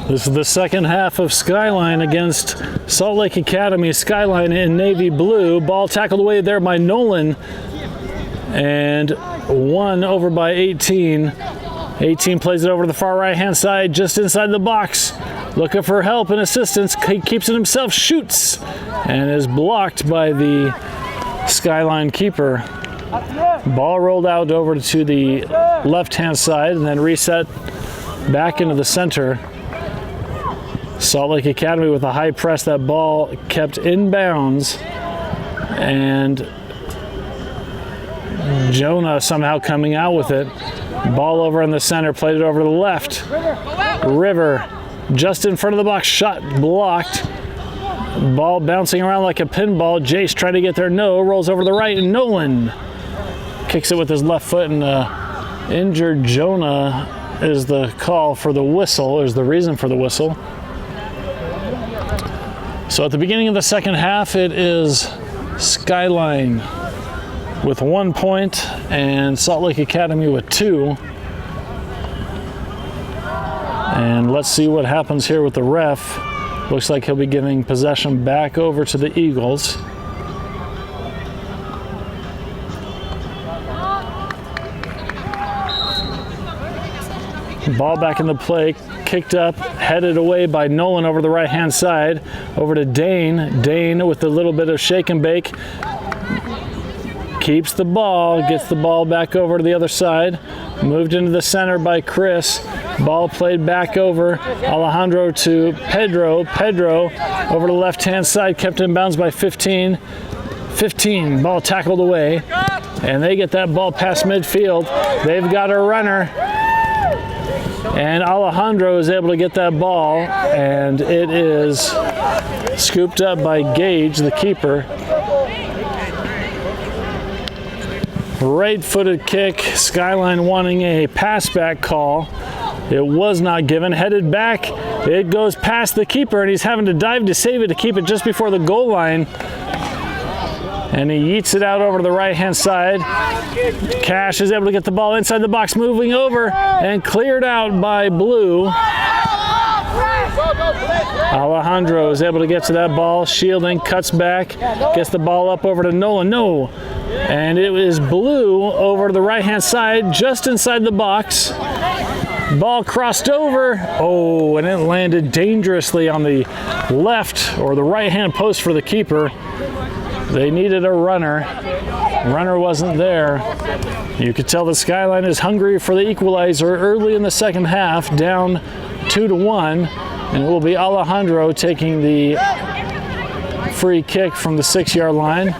This is the second half of Skyline against Salt Lake Academy. Skyline in navy blue. Ball tackled away there by Nolan. And won over by 18. 18 plays it over to the far right-hand side, just inside the box. Looking for help and assistance. He keeps it himself, shoots, and is blocked by the Skyline keeper. Ball rolled out over to the left-hand side and then reset back into the center. Salt Lake Academy with a high press. That ball kept in bounds, and Jonah somehow coming out with it. Ball over in the center, played it over to the left. River just in front of the box, shot blocked. Ball bouncing around like a pinball. Jace trying to get there, no, rolls over to the right, and Nolan kicks it with his left foot, and injured Jonah is the call for the whistle, is the reason for the whistle. So at the beginning of the second half, it is Skyline with 1 point and Salt Lake Academy with 2. And let's see what happens here with the ref. Looks like he'll be giving possession back over to the Eagles. Ball back in the play, kicked up, headed away by Nolan over the right-hand side, over to Dane. Dane with a little bit of shake and bake. Keeps the ball, gets the ball back over to the other side. Moved into the center by Chris. Ball played back over. Alejandro to Pedro. Pedro over to the left-hand side, kept in bounds by 15. 15, ball tackled away. And they get that ball past midfield. They've got a runner. And Alejandro is able to get that ball, and it is scooped up by Gage, the keeper. Right-footed kick, Skyline wanting a pass-back call. It was not given. Headed back, it goes past the keeper, and he's having to dive to save it to keep it just before the goal line. And he yeets it out over to the right-hand side. Cash is able to get the ball inside the box, moving over, and cleared out by Blue. Alejandro is able to get to that ball, shielding, cuts back, gets the ball up over to Nolan. No, and it is Blue over to the right-hand side, just inside the box. Ball crossed over, oh, and it landed dangerously on the left or the right-hand post for the keeper. They needed a runner. Runner wasn't there. You could tell the Skyline is hungry for the equalizer early in the second half, down 2-1, and it will be Alejandro taking the free kick from the 6-yard line.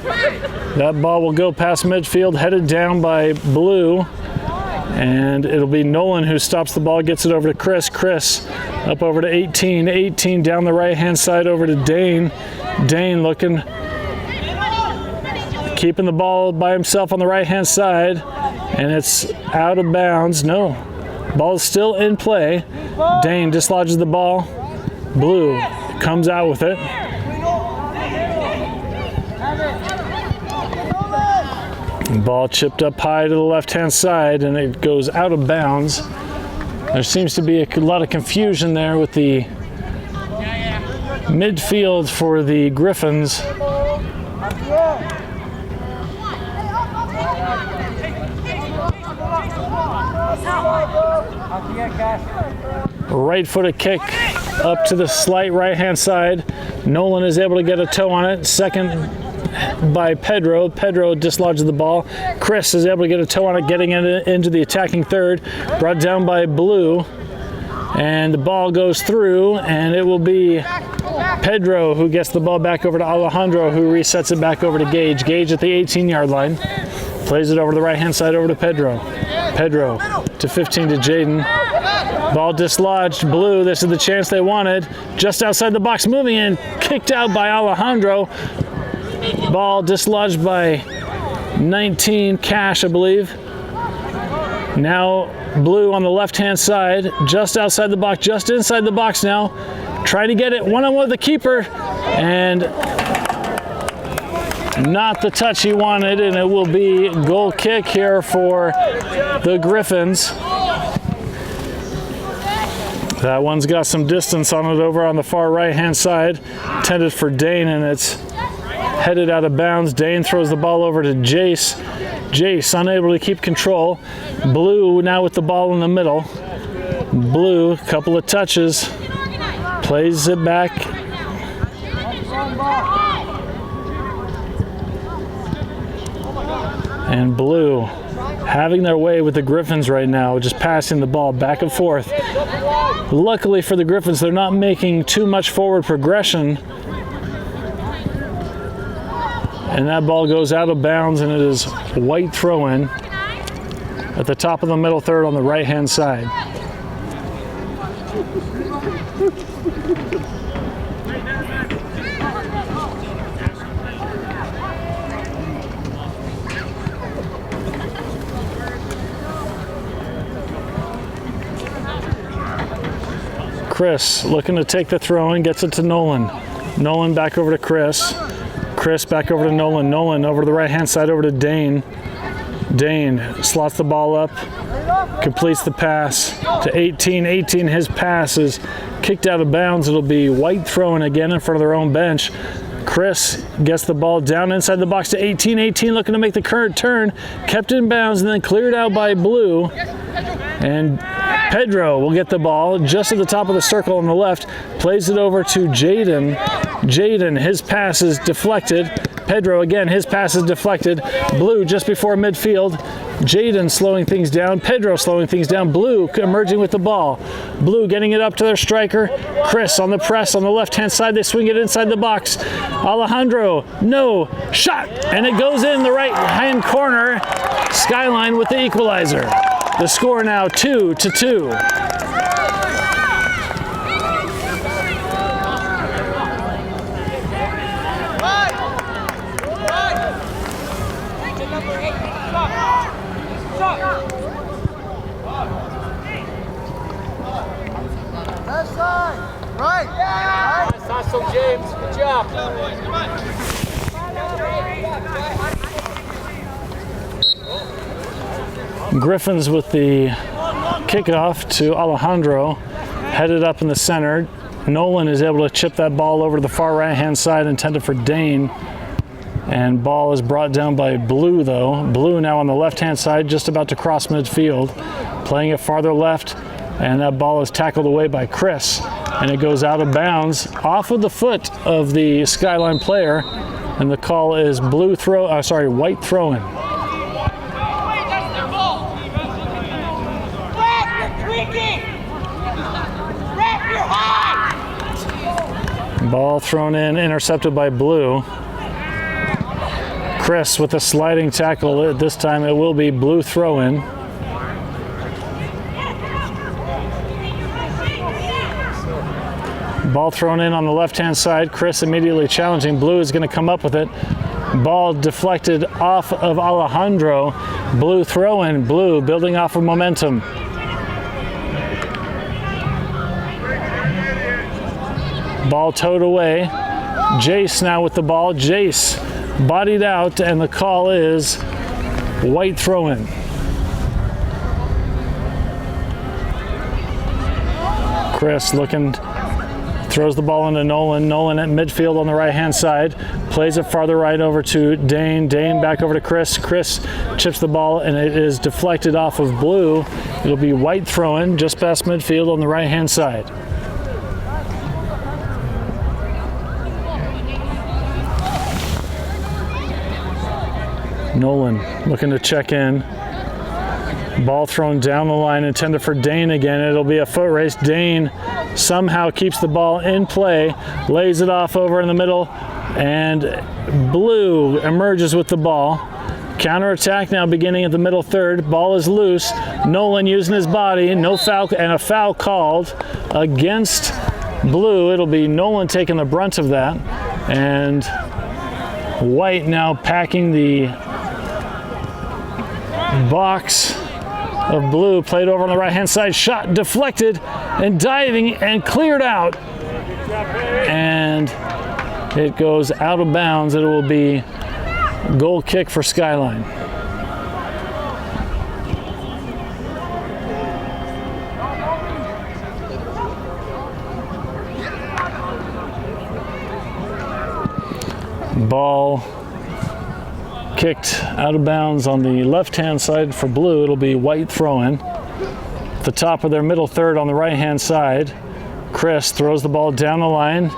That ball will go past midfield, headed down by Blue, and it'll be Nolan who stops the ball, gets it over to Chris. Chris up over to 18. 18 down the right-hand side over to Dane. Dane looking, keeping the ball by himself on the right-hand side, and it's out of bounds. No, ball is still in play. Dane dislodges the ball. Blue comes out with it. Ball chipped up high to the left-hand side, and it goes out of bounds. There seems to be a lot of confusion there with the midfield for the Griffins. Right-footed kick up to the slight right-hand side. Nolan is able to get a toe on it. Second by Pedro. Pedro dislodges the ball. Chris is able to get a toe on it, getting into the attacking third. Brought down by Blue. And the ball goes through, and it will be Pedro who gets the ball back over to Alejandro, who resets it back over to Gage. Gage at the 18-yard line. Plays it over to the right-hand side over to Pedro. Pedro to 15 to Jaden. Ball dislodged. Blue, this is the chance they wanted. Just outside the box, moving in. Kicked out by Alejandro. Ball dislodged by 19, Cash, I believe. Now Blue on the left-hand side, just outside the box, just inside the box now. Trying to get it one-on-one with the keeper, and not the touch he wanted, and it will be goal kick here for the Griffins. That one's got some distance on it over on the far right-hand side. Intended for Dane, and it's headed out of bounds. Dane throws the ball over to Jace. Jace unable to keep control. Blue now with the ball in the middle. Blue, a couple of touches. Plays it back. And Blue having their way with the Griffins right now, just passing the ball back and forth. Luckily for the Griffins, they're not making too much forward progression. And that ball goes out of bounds, and it is white throw-in at the top of the middle third on the right-hand side. Chris looking to take the throw in, gets it to Nolan. Nolan back over to Chris. Chris back over to Nolan. Nolan over to the right-hand side over to Dane. Dane slots the ball up, completes the pass to 18. 18, his pass is kicked out of bounds. It'll be white throwing again in front of their own bench. Chris gets the ball down inside the box to 18. 18 looking to make the current turn, kept in bounds and then cleared out by Blue. And Pedro will get the ball just at the top of the circle on the left, plays it over to Jaden. Jaden, his pass is deflected. Pedro again, his pass is deflected. Blue just before midfield. Jaden slowing things down. Pedro slowing things down. Blue emerging with the ball. Blue getting it up to their striker. Chris on the press on the left-hand side. They swing it inside the box. Alejandro, no, shot. And it goes in the right-hand corner. Skyline with the equalizer. The score now 2-2. Left side. Right. Nice hustle, James. Good job. Griffins with the kickoff to Alejandro, headed up in the center. Nolan is able to chip that ball over to the far right-hand side, intended for Dane. And ball is brought down by Blue, though. Blue now on the left-hand side, just about to cross midfield. Playing it farther left, and that ball is tackled away by Chris. And it goes out of bounds, off of the foot of the Skyline player. And the call is white throw-in. Ball thrown in, intercepted by Blue. Chris with a sliding tackle. This time it will be Blue throw-in. Ball thrown in on the left-hand side. Chris immediately challenging. Blue is going to come up with it. Ball deflected off of Alejandro. Blue throw-in. Blue building off of momentum. Ball towed away. Jace now with the ball. Jace bodied out, and the call is white throw-in. Chris looking, throws the ball into Nolan. Nolan at midfield on the right-hand side. Plays it farther right over to Dane. Dane back over to Chris. Chris chips the ball, and it is deflected off of Blue. It'll be white throw-in just past midfield on the right-hand side. Nolan looking to check in. Ball thrown down the line, intended for Dane again. It'll be a foot race. Dane somehow keeps the ball in play, lays it off over in the middle, and Blue emerges with the ball. Counterattack now beginning at the middle third. Ball is loose. Nolan using his body. No foul, and a foul called against Blue. It'll be Nolan taking the brunt of that. And White now packing the box of Blue, played over on the right-hand side, shot deflected and diving and cleared out. And it goes out of bounds. It will be goal kick for Skyline. Ball kicked out of bounds on the left-hand side for blue. It'll be white throw-in. The top of their middle third on the right-hand side. Chris throws the ball down the line,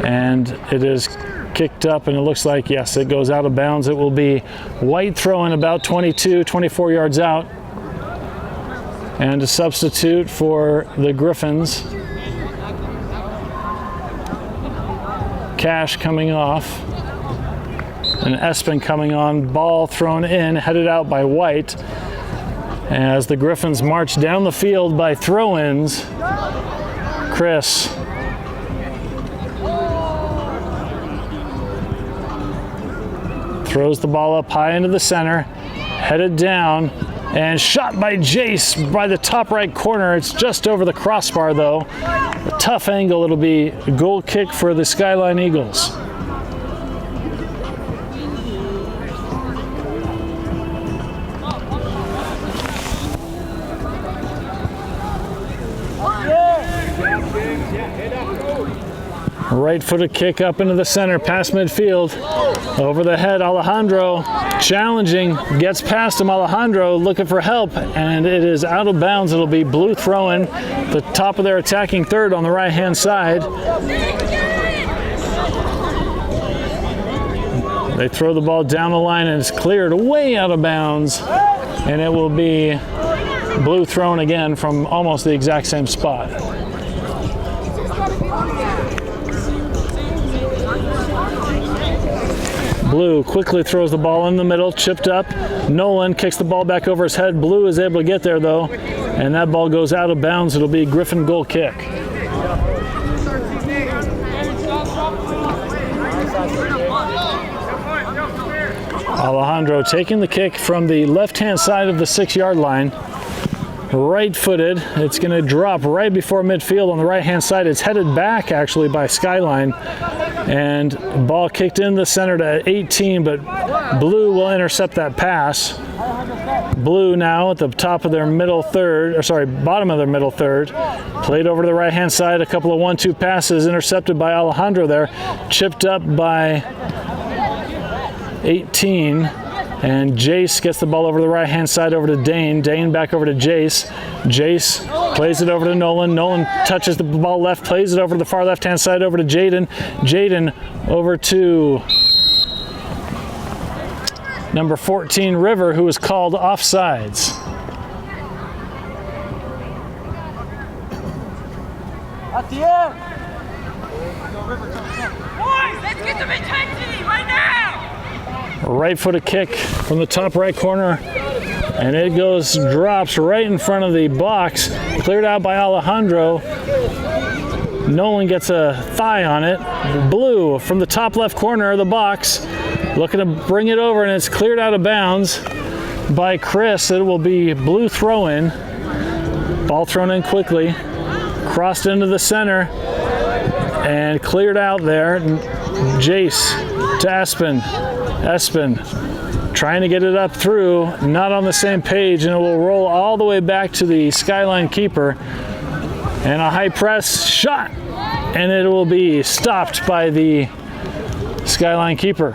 and it is kicked up, and it looks like, yes, it goes out of bounds. It will be white throw-in about 22, 24 yards out. And a substitute for the Griffins. Cash coming off. And Esbin coming on, ball thrown in, headed out by White. As the Griffins march down the field by throw-ins, Chris throws the ball up high into the center, headed down, and shot by Jace by the top right corner. It's just over the crossbar though. A tough angle. It'll be a goal kick for the Skyline Eagles. Right-footed kick up into the center, past midfield. Over the head, Alejandro challenging, gets past him. Alejandro looking for help, and it is out of bounds. It'll be blue throw-in, the top of their attacking third on the right-hand side. They throw the ball down the line, and it's cleared way out of bounds, and it will be blue thrown again from almost the exact same spot. Blue quickly throws the ball in the middle, chipped up. Nolan kicks the ball back over his head. Blue is able to get there though, and that ball goes out of bounds. It'll be a Griffin goal kick. Alejandro taking the kick from the left-hand side of the 6-yard line. Right-footed. It's going to drop right before midfield on the right-hand side. It's headed back actually by Skyline. And ball kicked in the center to 18, but Blue will intercept that pass. Blue now at the top of their middle third, or sorry, bottom of their middle third. Played over to the right-hand side, a couple of 1-2 passes intercepted by Alejandro there. Chipped up by 18. And Jace gets the ball over to the right-hand side over to Dane. Dane back over to Jace. Jace plays it over to Nolan. Nolan touches the ball left, plays it over to the far left-hand side over to Jaden. Jaden over to number 14, River, who was called offsides. At the end. Boys, let's get some intensity right now! Right-footed kick from the top right corner, and it drops right in front of the box, cleared out by Alejandro. Nolan gets a thigh on it. Blue from the top left corner of the box, looking to bring it over, and it's cleared out of bounds by Chris. It will be blue throw-in. Ball thrown in quickly, crossed into the center, and cleared out there. Jace to Esbin. Esbin trying to get it up through, not on the same page, and it will roll all the way back to the Skyline keeper. And a high press shot, and it will be stopped by the Skyline keeper.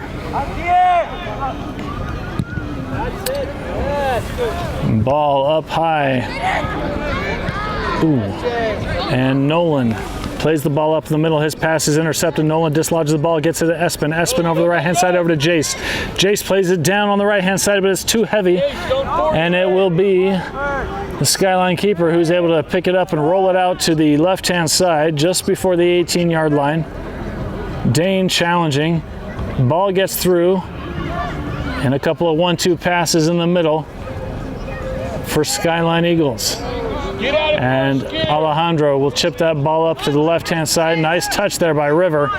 Ball up high. Ooh. And Nolan plays the ball up in the middle. His pass is intercepted. Nolan dislodges the ball, gets it to Esbin. Esbin over the right-hand side over to Jace. Jace plays it down on the right-hand side, but it's too heavy. And it will be the Skyline keeper who's able to pick it up and roll it out to the left-hand side just before the 18-yard line. Dane challenging. Ball gets through. And a couple of 1-2 passes in the middle for Skyline Eagles. And Alejandro will chip that ball up to the left-hand side. Nice touch there by River.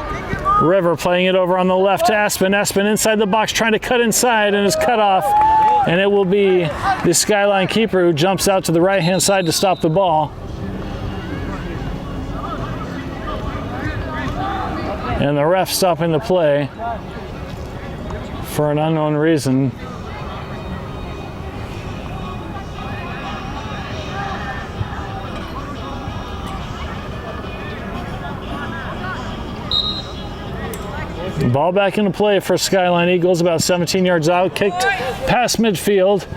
River playing it over on the left to Esbin. Esbin inside the box trying to cut inside and is cut off. And it will be the Skyline keeper who jumps out to the right-hand side to stop the ball. And the ref stopping the play for an unknown reason. Ball back into play for Skyline Eagles, about 17 yards out, kicked past midfield,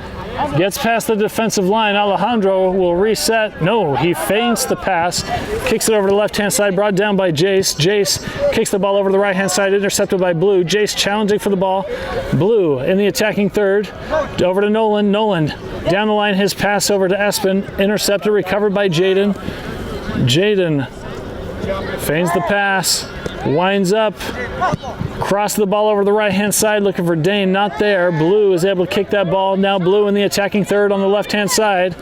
gets past the defensive line. Alejandro will reset. No, he feints the pass, kicks it over to the left-hand side, brought down by Jace. Jace kicks the ball over to the right-hand side, intercepted by Blue. Jace challenging for the ball. Blue in the attacking third, over to Nolan. Nolan down the line, his pass over to Esbin, intercepted, recovered by Jaden. Jaden feigns the pass, winds up, crosses the ball over the right-hand side, looking for Dane, not there. Blue is able to kick that ball. Now Blue in the attacking third on the left-hand side.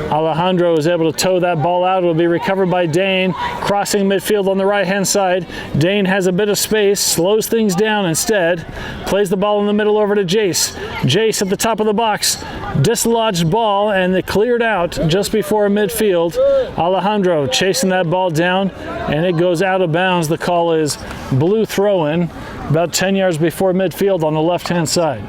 Alejandro is able to tow that ball out. It will be recovered by Dane, crossing midfield on the right-hand side. Dane has a bit of space, slows things down instead, plays the ball in the middle over to Jace. Jace at the top of the box, dislodged ball, and it cleared out just before midfield. Alejandro chasing that ball down, and it goes out of bounds. The call is Blue throw-in, about 10 yards before midfield on the left-hand side.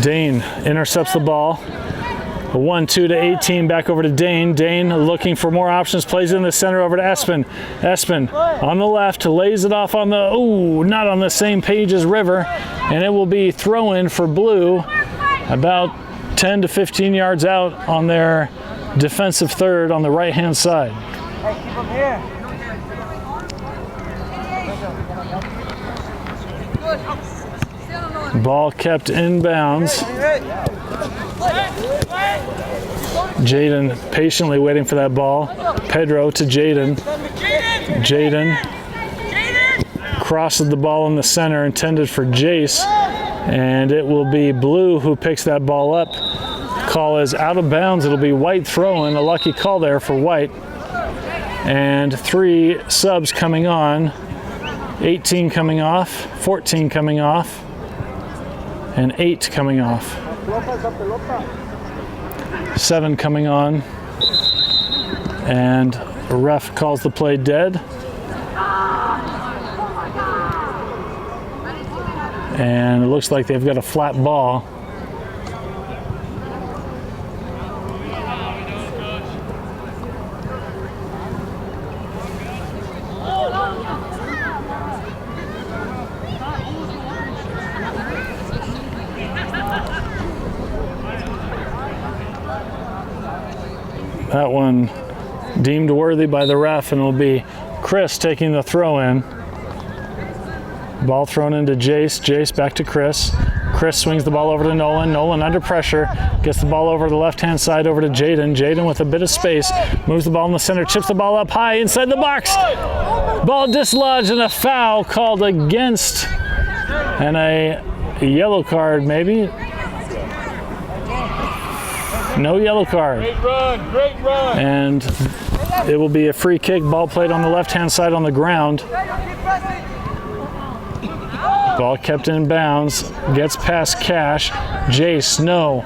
Dane intercepts the ball. A 1-2 to 18, back over to Dane. Dane looking for more options, plays it in the center over to Esbin. Esbin on the left, lays it off on the, not on the same page as River, and it will be throw-in for Blue, about 10 to 15 yards out on their defensive third on the right-hand side. Hey, keep them here. Ball kept in bounds. Jaden patiently waiting for that ball. Pedro to Jaden. Jaden crosses the ball in the center, intended for Jace, and it will be Blue who picks that ball up. Call is out of bounds. It'll be White throwing. A lucky call there for White. And 3 subs coming on. 18 coming off, 14 coming off, and 8 coming off. 7 coming on, and the ref calls the play dead. And it looks like they've got a flat ball. That one deemed worthy by the ref, and it'll be Chris taking the throw in. Ball thrown into Jace. Jace back to Chris. Chris swings the ball over to Nolan. Nolan under pressure. Gets the ball over the left-hand side over to Jaden. Jaden with a bit of space. Moves the ball in the center. Chips the ball up high inside the box. Ball dislodged and a foul called against. And a yellow card maybe. No yellow card. Great run. And it will be a free kick. Ball played on the left-hand side on the ground. Ball kept in bounds. Gets past Cash. Jace, no.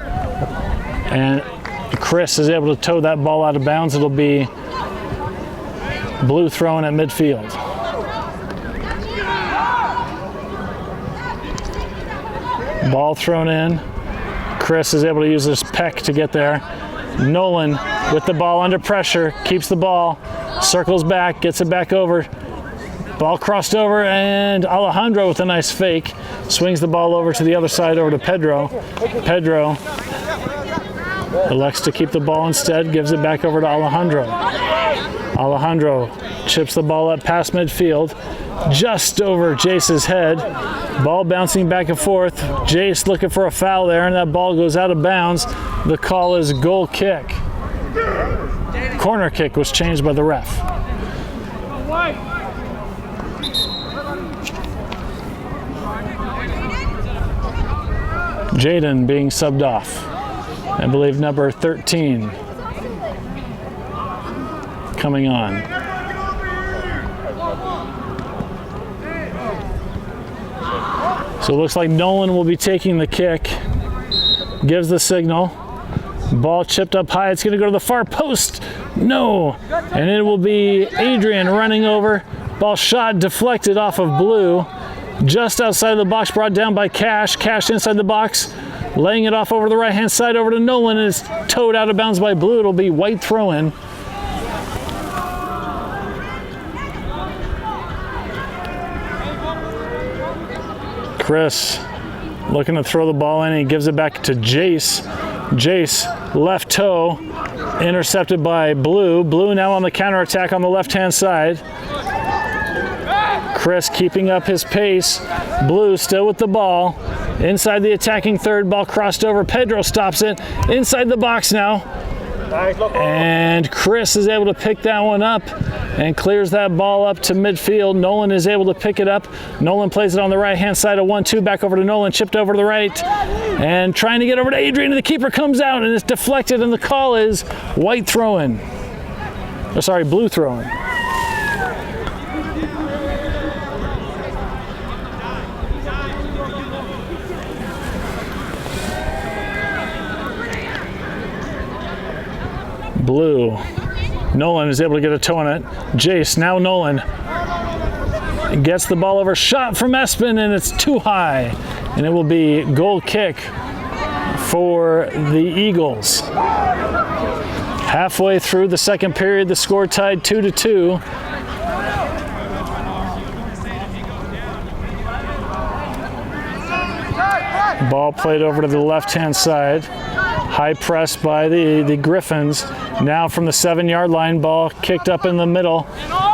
And Chris is able to tow that ball out of bounds. It'll be Blue throwing at midfield. Ball thrown in. Chris is able to use his peck to get there. Nolan with the ball under pressure, keeps the ball, circles back, gets it back over. Ball crossed over, and Alejandro with a nice fake swings the ball over to the other side over to Pedro. Pedro elects to keep the ball instead, gives it back over to Alejandro. Alejandro chips the ball up past midfield, just over Jace's head. Ball bouncing back and forth. Jace looking for a foul there, and that ball goes out of bounds. The call is goal kick. Corner kick was changed by the ref. Jaden being subbed off. I believe number 13 coming on. So it looks like Nolan will be taking the kick. Gives the signal. Ball chipped up high. It's going to go to the far post. No. And it will be Adrian running over. Ball shot deflected off of Blue. Just outside of the box, brought down by Cash. Cash inside the box. laying it off over the right-hand side over to Nolan, and is towed out of bounds by Blue. It'll be white throw-in. Chris looking to throw the ball in, and he gives it back to Jace. Jace, left toe, intercepted by Blue. Blue now on the counterattack on the left-hand side. Chris keeping up his pace. Blue still with the ball. Inside the attacking third, ball crossed over. Pedro stops it. Inside the box now. And Chris is able to pick that one up and clears that ball up to midfield. Nolan is able to pick it up. Nolan plays it on the right-hand side, a 1-2 back over to Nolan, chipped over to the right, and trying to get over to Adrian, and the keeper comes out, and it's deflected, and the call is white throw-in. Oh, sorry, blue throw-in. Blue. Nolan is able to get a toe on it. Jace, now Nolan gets the ball over, shot from Esbin, and it's too high. And it will be goal kick for the Eagles. Halfway through the second period, the score tied 2-2. Ball played over to the left-hand side. High press by the Griffins. Now from the 7-yard line, ball kicked up in the middle.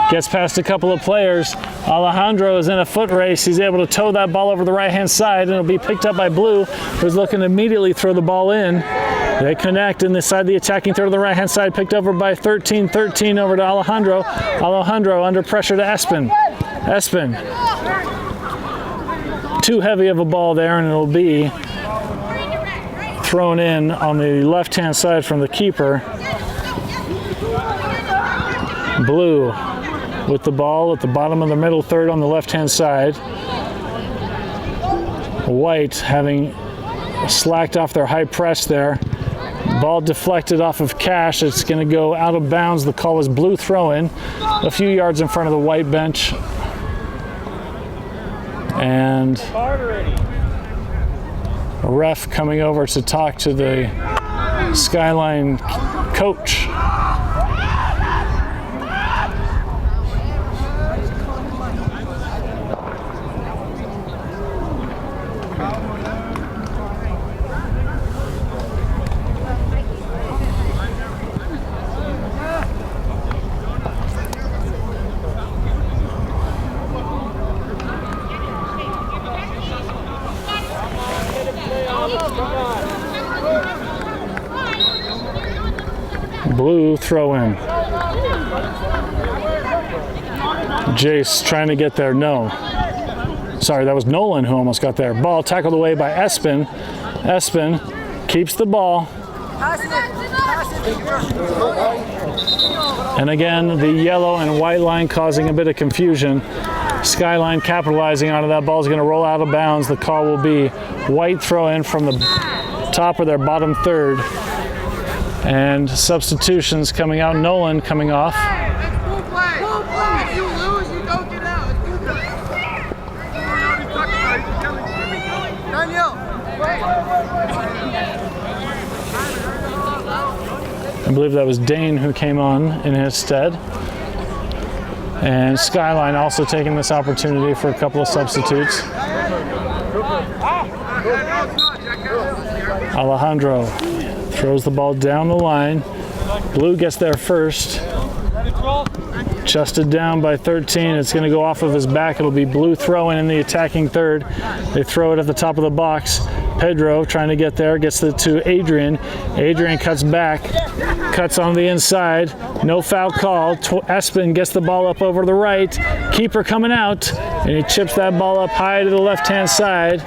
Gets past a couple of players. Alejandro is in a foot race. He's able to tow that ball over the right-hand side, and it'll be picked up by Blue, who's looking to immediately throw the ball in. They connect inside the attacking third of the right-hand side, picked over by 13-13 over to Alejandro. Alejandro under pressure to Esbin. Esbin. Too heavy of a ball there, and it'll be thrown in on the left-hand side from the keeper. Blue with the ball at the bottom of the middle third on the left-hand side. White having slacked off their high press there. Ball deflected off of Cash. It's going to go out of bounds. The call is blue throw-in, a few yards in front of the white bench. And a ref coming over to talk to the Skyline coach. Blue throw in. Jace trying to get there. No. Sorry, that was Nolan who almost got there. Ball tackled away by Esbin. Esbin keeps the ball. And again, the yellow and white line causing a bit of confusion. Skyline capitalizing on it. That ball is going to roll out of bounds. The call will be white throw in from the top of their bottom third. And substitutions coming out. Nolan coming off. If you lose, you don't get out. I believe that was Dane who came on in his stead. And Skyline also taking this opportunity for a couple of substitutes. Alejandro throws the ball down the line. Blue gets there first. Chested down by 13. It's going to go off of his back. It'll be Blue throwing in the attacking third. They throw it at the top of the box. Pedro trying to get there. Gets it to Adrian. Adrian cuts back. Cuts on the inside. No foul call. Esbin gets the ball up over the right. Keeper coming out. And he chips that ball up high to the left-hand side.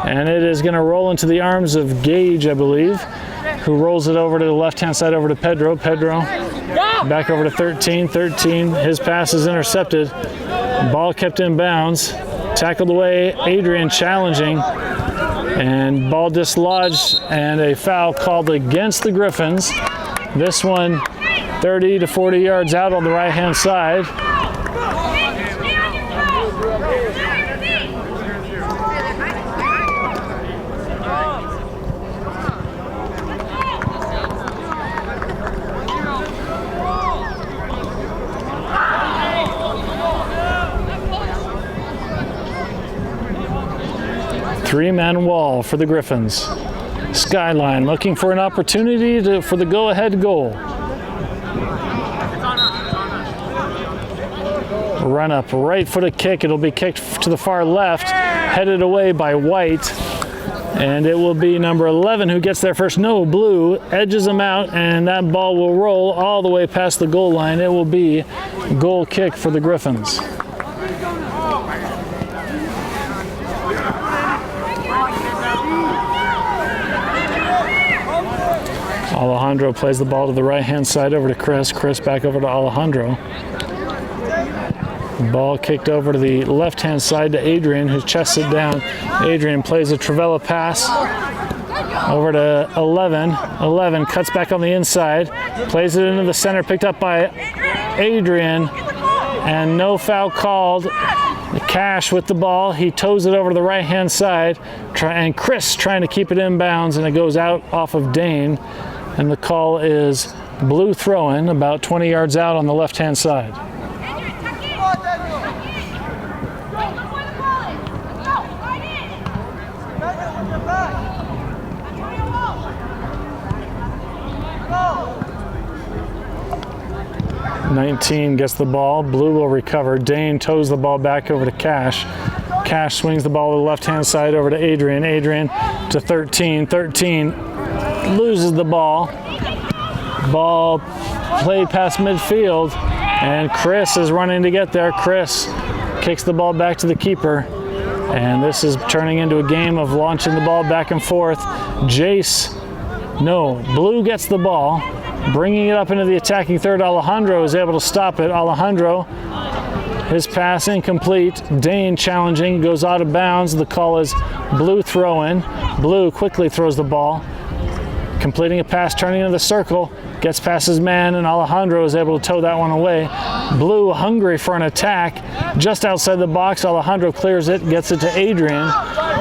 And it is going to roll into the arms of Gage, I believe, who rolls it over to the left-hand side over to Pedro. Pedro back over to 13. 13, his pass is intercepted. Ball kept in bounds. Tackled away, Adrian challenging. And ball dislodged and a foul called against the Griffins. This one 30 to 40 yards out on the right-hand side. Three-man wall for the Griffins. Skyline looking for an opportunity for the go-ahead goal. Run up, right footed kick. It'll be kicked to the far left, headed away by White. And it will be number 11 who gets there first. No, Blue edges him out, and that ball will roll all the way past the goal line. It will be goal kick for the Griffins. Alejandro plays the ball to the right-hand side over to Chris. Chris back over to Alejandro. Ball kicked over to the left-hand side to Adrian, who chests it down. Adrian plays a Travella pass over to 11. 11 cuts back on the inside, plays it into the center, picked up by Adrian, and no foul called. Cash with the ball. He toes it over to the right-hand side, and Chris trying to keep it in bounds, and it goes out off of Dane. And the call is Blue throw-in about 20 yards out on the left-hand side. (19) gets the ball. Blue will recover. Dane toes the ball back over to Cash. Cash swings the ball to the left-hand side over to Adrian. Adrian to 13. 13 loses the ball. Ball played past midfield, and Chris is running to get there. Chris kicks the ball back to the keeper, and this is turning into a game of launching the ball back and forth. Jace, no, Blue gets the ball, bringing it up into the attacking third. Alejandro is able to stop it. Alejandro, his pass incomplete. Dane challenging, goes out of bounds. The call is Blue throw-in. Blue quickly throws the ball, completing a pass, turning into the circle, gets past his man, and Alejandro is able to tow that one away. Blue hungry for an attack, just outside the box. Alejandro clears it, gets it to Adrian.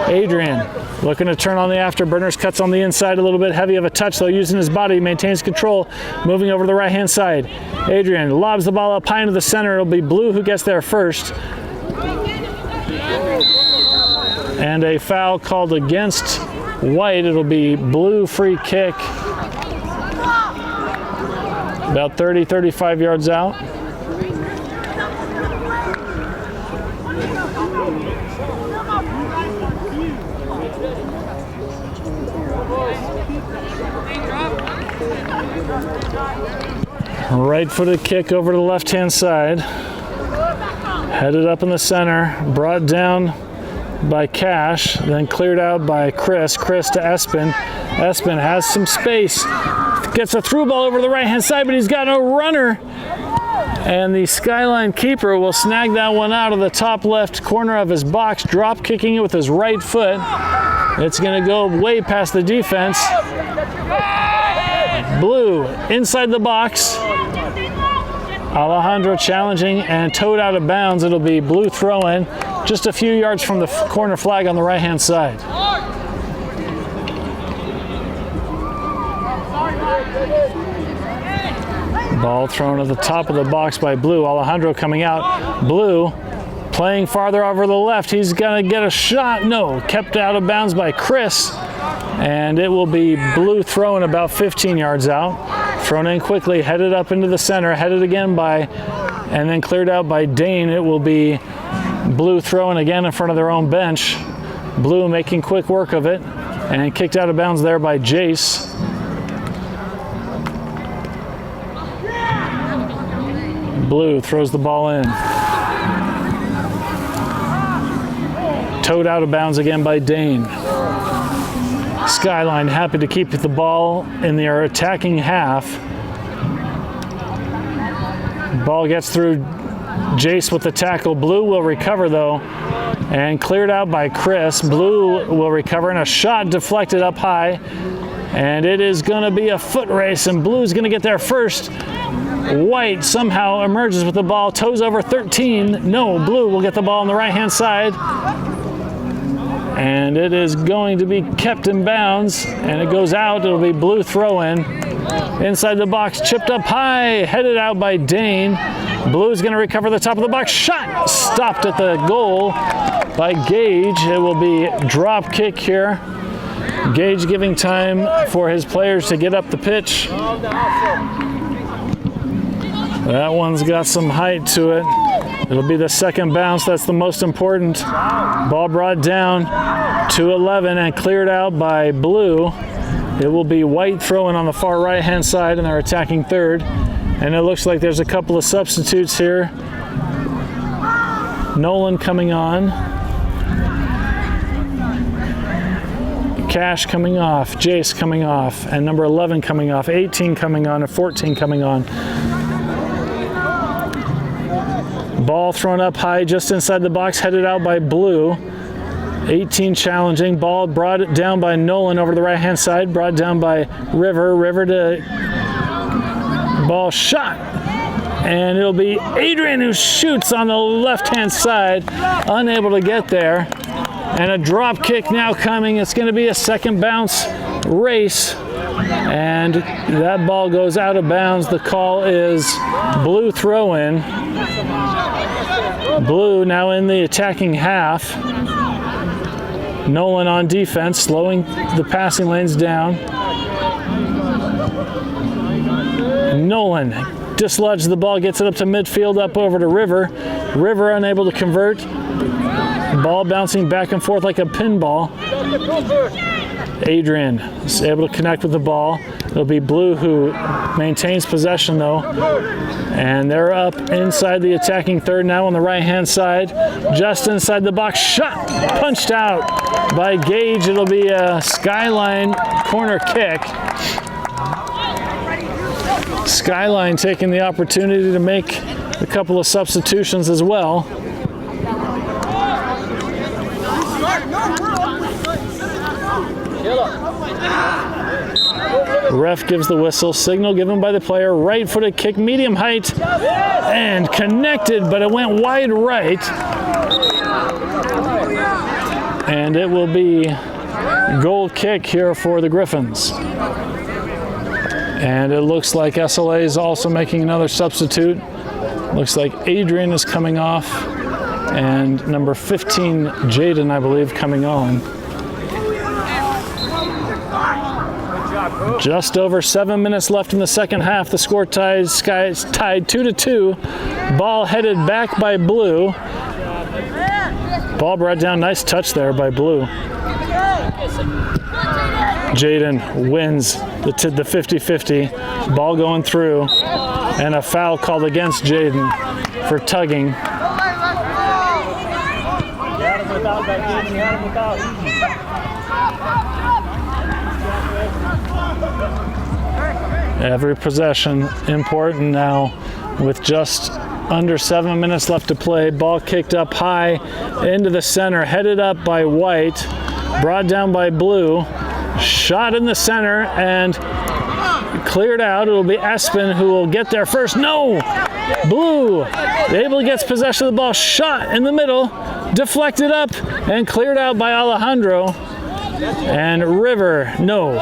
Adrian looking to turn on the afterburners, cuts on the inside a little bit, heavy of a touch though, using his body, maintains control, moving over to the right-hand side. Adrian lobs the ball up high into the center. It'll be Blue who gets there first. And a foul called against White. It'll be Blue free kick about 30-35 yards out. Right footed kick over to the left hand side, headed up in the center, brought down by Cash, then cleared out by Chris. Chris to Esbin. Esbin has some space, gets a through ball over to the right hand side, but he's got no runner, and the Skyline keeper will snag that one out of the top left corner of his box, drop kicking it with his right foot. It's going to go way past the defense. Blue inside the box. Alejandro challenging and towed out of bounds. It'll be Blue throw-in just a few yards from the corner flag on the right-hand side. Ball thrown at the top of the box by Blue. Alejandro coming out. Blue playing farther over the left. He's going to get a shot. No, kept out of bounds by Chris. And it will be Blue throwing about 15 yards out. Thrown in quickly, headed up into the center, headed again by, and then cleared out by Dane. It will be Blue throwing again in front of their own bench. Blue making quick work of it, and kicked out of bounds there by Jace. Blue throws the ball in. Towed out of bounds again by Dane. Skyline happy to keep the ball in their attacking half. Ball gets through Jace with the tackle. Blue will recover though, and cleared out by Chris. Blue will recover, and a shot deflected up high, and it is going to be a foot race, and Blue's going to get there first. White somehow emerges with the ball, toes over 13. No, Blue will get the ball on the right-hand side. And it is going to be kept in bounds, and it goes out. It'll be Blue throw-in. Inside the box, chipped up high, headed out by Dane. Blue's going to recover the top of the box. Shot stopped at the goal by Gage. It will be drop kick here. Gage giving time for his players to get up the pitch. That one's got some height to it. It'll be the second bounce. That's the most important. Ball brought down to 11 and cleared out by Blue. It will be White throwing on the far right-hand side, and they're attacking third. And it looks like there's a couple of substitutes here. Nolan coming on. Cash coming off. Jace coming off. And number 11 coming off. 18 coming on and 14 coming on. Ball thrown up high just inside the box, headed out by Blue. 18 challenging. Ball brought down by Nolan over the right-hand side. Brought down by River. River to ball shot. And it'll be Adrian who shoots on the left-hand side. Unable to get there. And a drop kick now coming. It's going to be a second bounce race. And that ball goes out of bounds. The call is Blue throw-in. Blue now in the attacking half. Nolan on defense, slowing the passing lanes down. Nolan dislodges the ball, gets it up to midfield, up over to River. River unable to convert. Ball bouncing back and forth like a pinball. Adrian is able to connect with the ball. It'll be Blue who maintains possession though. And they're up inside the attacking third now on the right-hand side. Just inside the box, shot punched out by Gage. It'll be a Skyline corner kick. Skyline taking the opportunity to make a couple of substitutions as well. Ref gives the whistle. Signal given by the player. Right-footed kick, medium height, and connected, but it went wide right. And it will be goal kick here for the Griffins. And it looks like SLA is also making another substitute. Looks like Adrian is coming off, and number 15, Jaden, I believe, coming on. Just over 7 minutes left in the second half. The score tied 2-2. Ball headed back by Blue. Ball brought down. Nice touch there by Blue. Jaden wins the 50-50. Ball going through. And a foul called against Jaden for tugging. Every possession important now with just under 7 minutes left to play. Ball kicked up high into the center, headed up by White, brought down by Blue, shot in the center and cleared out. It'll be Esbin who will get there first. No! Blue able to get possession of the ball, shot in the middle, deflected up and cleared out by Alejandro. And River, no.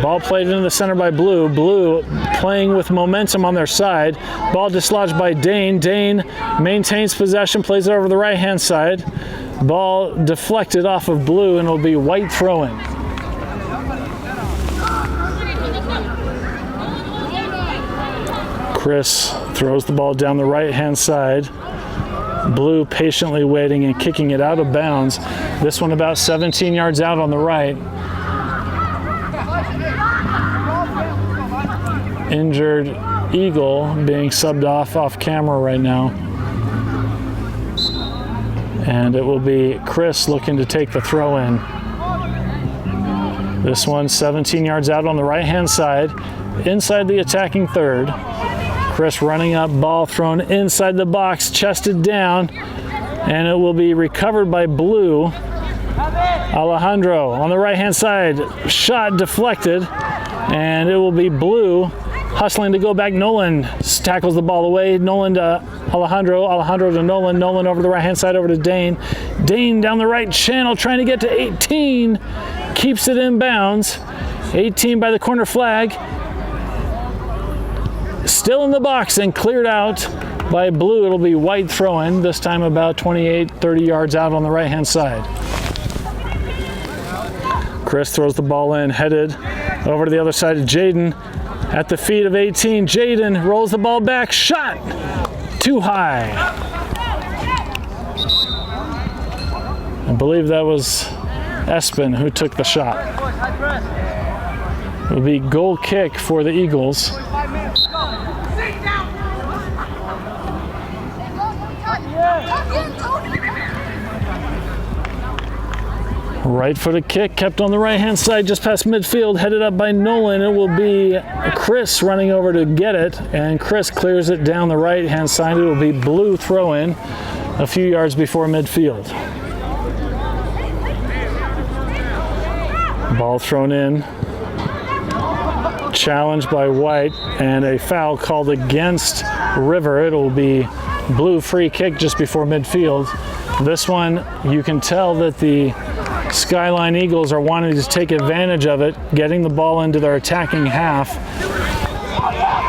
Ball played into the center by Blue. Blue playing with momentum on their side. Ball dislodged by Dane. Dane maintains possession, plays it over the right-hand side. Ball deflected off of Blue, and it'll be White throwing. Chris throws the ball down the right-hand side. Blue patiently waiting and kicking it out of bounds. This one about 17 yards out on the right. Injured Eagle being subbed off camera right now. And it will be Chris looking to take the throw in. This one 17 yards out on the right-hand side, inside the attacking third. Chris running up, ball thrown inside the box, chested down, and it will be recovered by Blue. Alejandro on the right-hand side, shot deflected, and it will be Blue hustling to go back. Nolan tackles the ball away. Nolan to Alejandro, Alejandro to Nolan, Nolan over the right-hand side over to Dane. Dane down the right channel trying to get to 18, keeps it in bounds. 18 by the corner flag. still in the box and cleared out by blue. It'll be white throw-in, this time about 28, 30 yards out on the right-hand side. Chris throws the ball in, headed over to the other side of Jaden. At the feet of 18, Jaden rolls the ball back, shot! Too high. I believe that was Esbin who took the shot. It'll be goal kick for the Eagles. Right-footed kick kept on the right-hand side just past midfield, headed up by Nolan. It will be Chris running over to get it, and Chris clears it down the right-hand side. It will be blue throw-in a few yards before midfield. Ball thrown in. Challenged by White, and a foul called against River. It will be blue free kick just before midfield. This one, you can tell that the Skyline Eagles are wanting to take advantage of it, getting the ball into their attacking half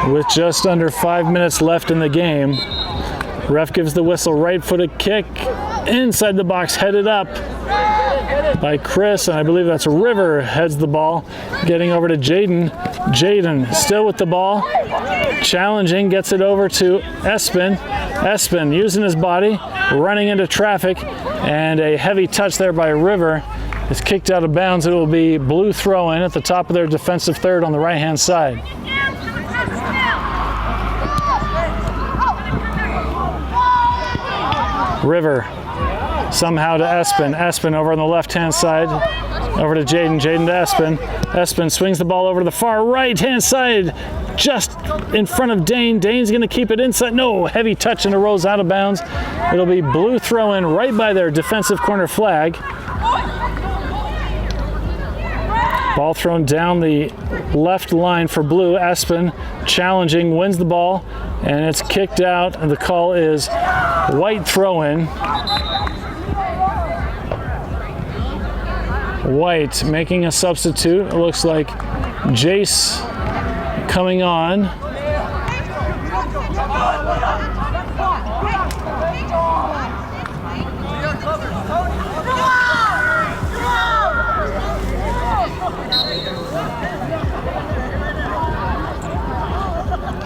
with just under 5 minutes left in the game. Ref gives the whistle. Right-footed kick inside the box, headed up by Chris, and I believe that's River heads the ball, getting over to Jaden. Jaden still with the ball, challenging, gets it over to Esbin. Esbin using his body, running into traffic, and a heavy touch there by River. It's kicked out of bounds. It will be blue throw-in at the top of their defensive third on the right-hand side. River somehow to Esbin. Esbin over on the left-hand side, over to Jaden. Jaden to Esbin. Esbin swings the ball over to the far right-hand side, just in front of Dane. Dane's going to keep it inside. No, heavy touch and it rolls out of bounds. It'll be blue throw-in right by their defensive corner flag. Ball thrown down the left line for blue. Esbin challenging, wins the ball, and it's kicked out. And the call is white throw-in. White making a substitute. It looks like Jace coming on.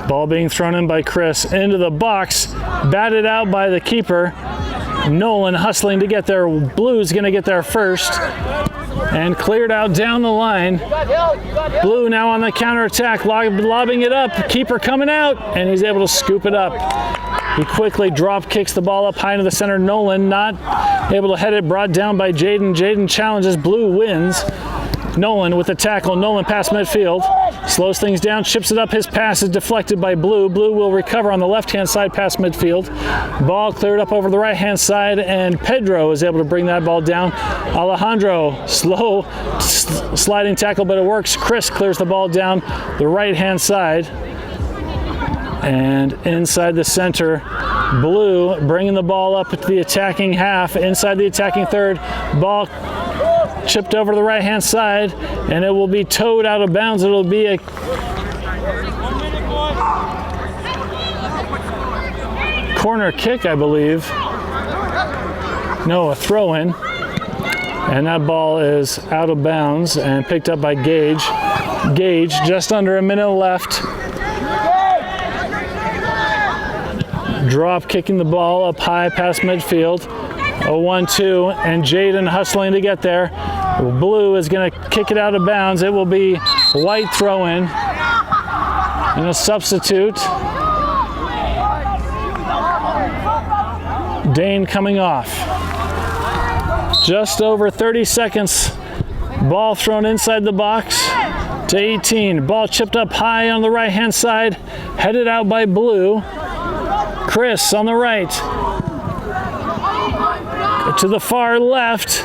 Ball being thrown in by Chris into the box, batted out by the keeper. Nolan hustling to get there. Blue's going to get there first and cleared out down the line. Blue now on the counterattack, lobbing it up. Keeper coming out, and he's able to scoop it up. He quickly drop kicks the ball up high into the center. Nolan not able to head it, brought down by Jaden. Jaden challenges, Blue wins. Nolan with the tackle. Nolan past midfield. Slows things down, chips it up. His pass is deflected by Blue. Blue will recover on the left-hand side past midfield. Ball cleared up over the right-hand side, and Pedro is able to bring that ball down. Alejandro, slow sliding tackle, but it works. Chris clears the ball down the right-hand side. And inside the center, Blue bringing the ball up to the attacking half, inside the attacking third. Ball chipped over to the right-hand side, and it will be towed out of bounds. It'll be a corner kick, I believe. No, a throw-in. And that ball is out of bounds and picked up by Gage. Gage, just under a minute left. Drop kicking the ball up high past midfield. A 1-2, and Jaden hustling to get there. Blue is going to kick it out of bounds. It will be white throw-in and a substitute. Dane coming off. Just over 30 seconds. Ball thrown inside the box to 18. Ball chipped up high on the right-hand side. Headed out by Blue. Chris on the right. To the far left.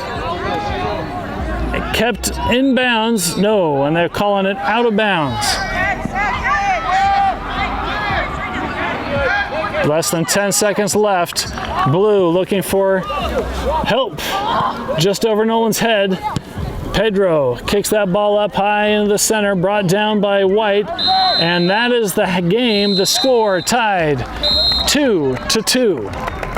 Kept in bounds. No, and they're calling it out of bounds. Less than 10 seconds left. Blue looking for help just over Nolan's head. Pedro kicks that ball up high into the center, brought down by White, and that is the game. The score tied 2-2.